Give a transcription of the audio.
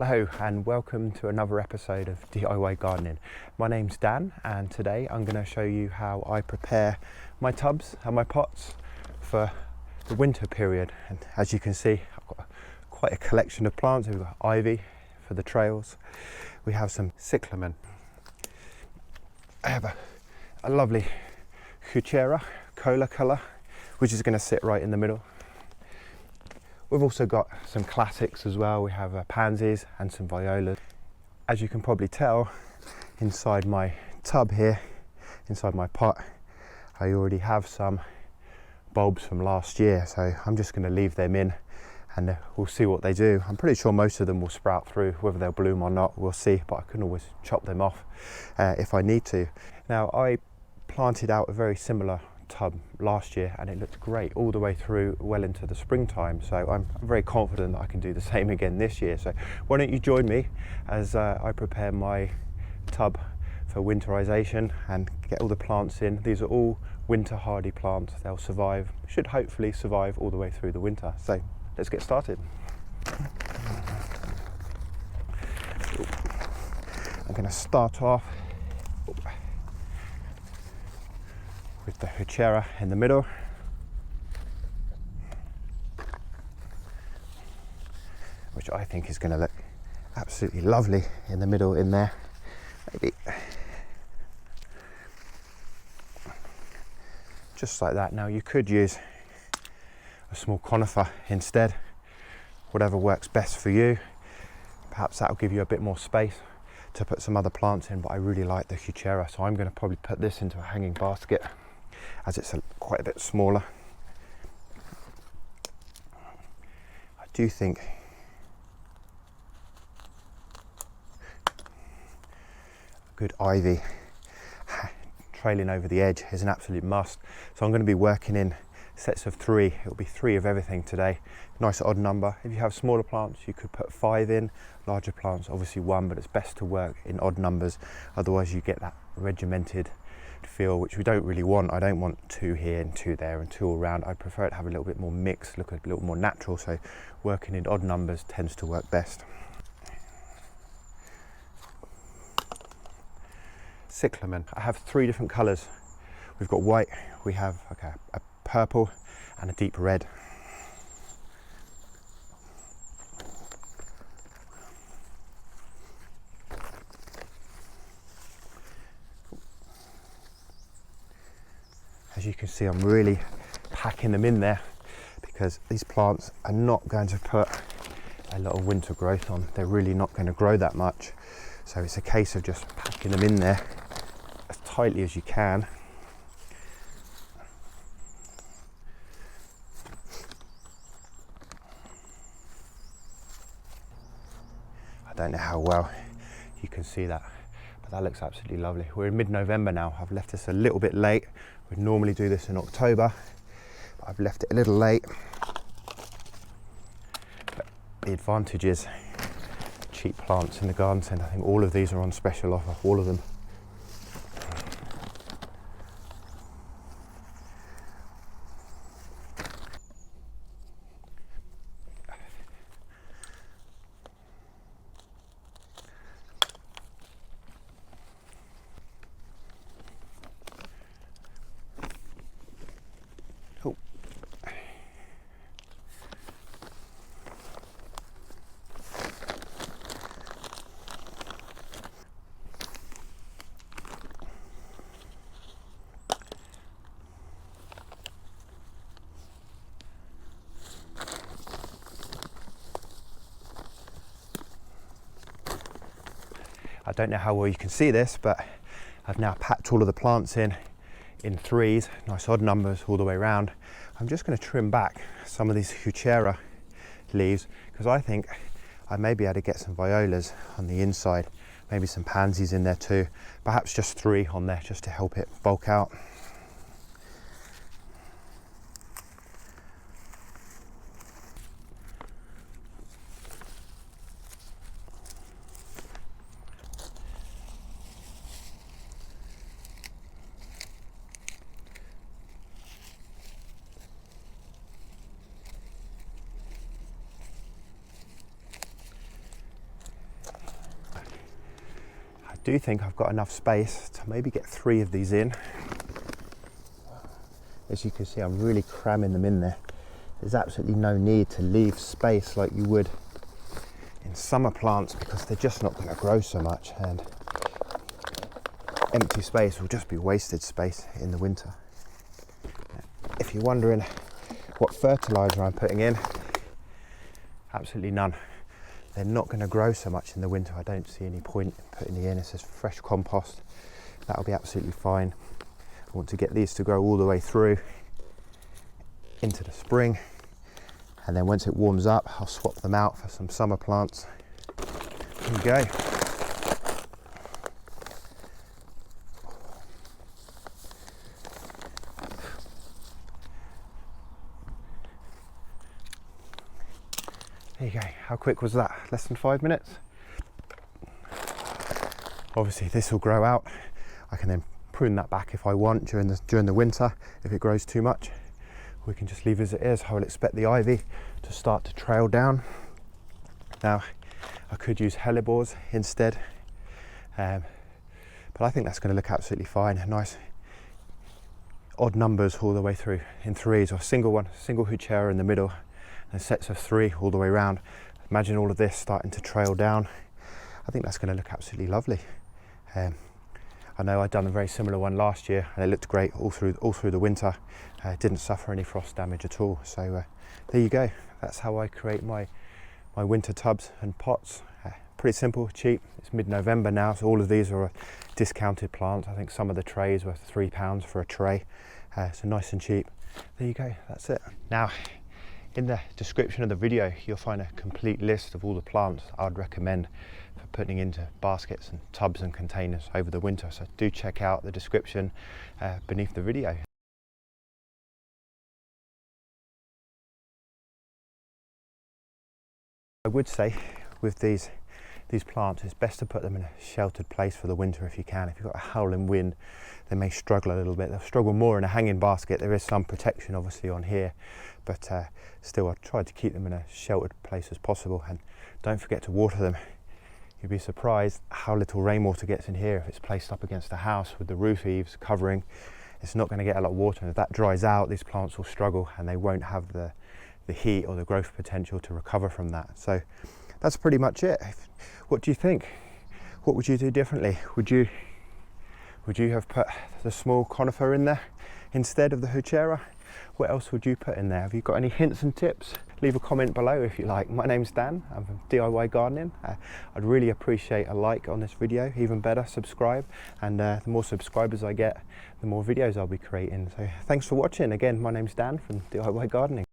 Hello and welcome to another episode of DIY Gardening. My name's Dan and today I'm going to show you how I prepare my tubs and my pots for the winter period. And as you can see, I've got quite a collection of plants. We've got ivy for the trails. We have some cyclamen. I have a lovely Heuchera cola colour, which is going to sit right in the middle. We've also got some classics as well. We have pansies and some violas. As you can probably tell, inside my tub here, inside my pot, I already have some bulbs from last year, so I'm just going to leave them in and we'll see what they do. I'm pretty sure most of them will sprout through. Whether they'll bloom or not, we'll see, but I can always chop them off if I need to. Now, I planted out a very similar tub last year and it looked great all the way through well into the springtime, so I'm very confident that I can do the same again this year. So why don't you join me as I prepare my tub for winterization and get all the plants in. These are all winter hardy plants. They'll survive, should hopefully survive all the way through the winter. So let's get started. I'm going to start off with the Heuchera in the middle. Which I think is going to look absolutely lovely in the middle in there. Maybe just like that. Now you could use a small conifer instead, whatever works best for you. Perhaps that'll give you a bit more space to put some other plants in, but I really like the Heuchera, so I'm going to probably put this into a hanging basket as it's quite a bit smaller. I do think a good ivy trailing over the edge is an absolute must, so I'm going to be working in sets of 3. It'll be 3 of everything today. Nice odd number. If you have smaller plants you could put 5 in, larger plants obviously 1, but it's best to work in odd numbers, otherwise you get that regimented feel, which we don't really want. I don't want 2 here and 2 there and 2 all around. I prefer it to have a little bit more mixed, look a little more natural, so working in odd numbers tends to work best. Cyclamen, I have 3 different colours. We've got white, we have a purple and a deep red. As you can see, I'm really packing them in there because these plants are not going to put a lot of winter growth on. They're really not going to grow that much. So it's a case of just packing them in there as tightly as you can. I don't know how well you can see that, but that looks absolutely lovely. We're in mid-November now. I've left this a little bit late. We'd normally do this in October, but I've left it a little late. But the advantage is cheap plants in the garden centre. I think all of these are on special offer, all of them. I don't know how well you can see this, but I've now packed all of the plants in 3s, nice odd numbers all the way around. I'm just going to trim back some of these Heuchera leaves because I think I may be able to get some violas on the inside, maybe some pansies in there too, perhaps just 3 on there just to help it bulk out. do think I've got enough space to maybe get 3 of these in. As you can see, I'm really cramming them in there. There's absolutely no need to leave space like you would in summer plants, because they're just not going to grow so much, and empty space will just be wasted space in the winter. If you're wondering what fertilizer I'm putting in, absolutely none. They're not going to grow so much in the winter. I don't see any point in putting it in. It's just fresh compost. That'll be absolutely fine. I want to get these to grow all the way through into the spring, and then once it warms up, I'll swap them out for some summer plants. There you go. There you go. How quick was that? Less than 5 minutes? Obviously this will grow out. I can then prune that back if I want during the winter. If it grows too much, we can just leave as it is. I will expect the ivy to start to trail down. Now, I could use hellebores instead, but I think that's going to look absolutely fine. Nice odd numbers all the way through in 3s, or single Heuchera in the middle, and sets of 3 all the way around. Imagine all of this starting to trail down. I think that's going to look absolutely lovely. I know I'd done a very similar one last year, and it looked great all through the winter. Didn't suffer any frost damage at all. So there you go. That's how I create my winter tubs and pots. Pretty simple, cheap. It's mid-November now, so all of these are discounted plants. I think some of the trays were £3 for a tray. So nice and cheap. There you go. That's it. Now, in the description of the video, you'll find a complete list of all the plants I'd recommend for putting into baskets and tubs and containers over the winter. So do check out the description beneath the video. I would say with these plants, it's best to put them in a sheltered place for the winter if you can. If you've got a howling wind, they may struggle a little bit. They'll struggle more in a hanging basket. There is some protection obviously on here, but still I've tried to keep them in a sheltered place as possible. And don't forget to water them. You'd be surprised how little rainwater gets in here if it's placed up against the house with the roof eaves covering. It's not going to get a lot of water, and if that dries out, these plants will struggle and they won't have the heat or the growth potential to recover from that. So that's pretty much it. What do you think? What would you do differently? Would you have put the small conifer in there instead of the Heuchera? What else would you put in there? Have you got any hints and tips? Leave a comment below if you like. My name's Dan, I'm from DIY Gardening. I'd really appreciate a like on this video, even better, subscribe, and the more subscribers I get, the more videos I'll be creating. So thanks for watching. Again, my name's Dan from DIY Gardening.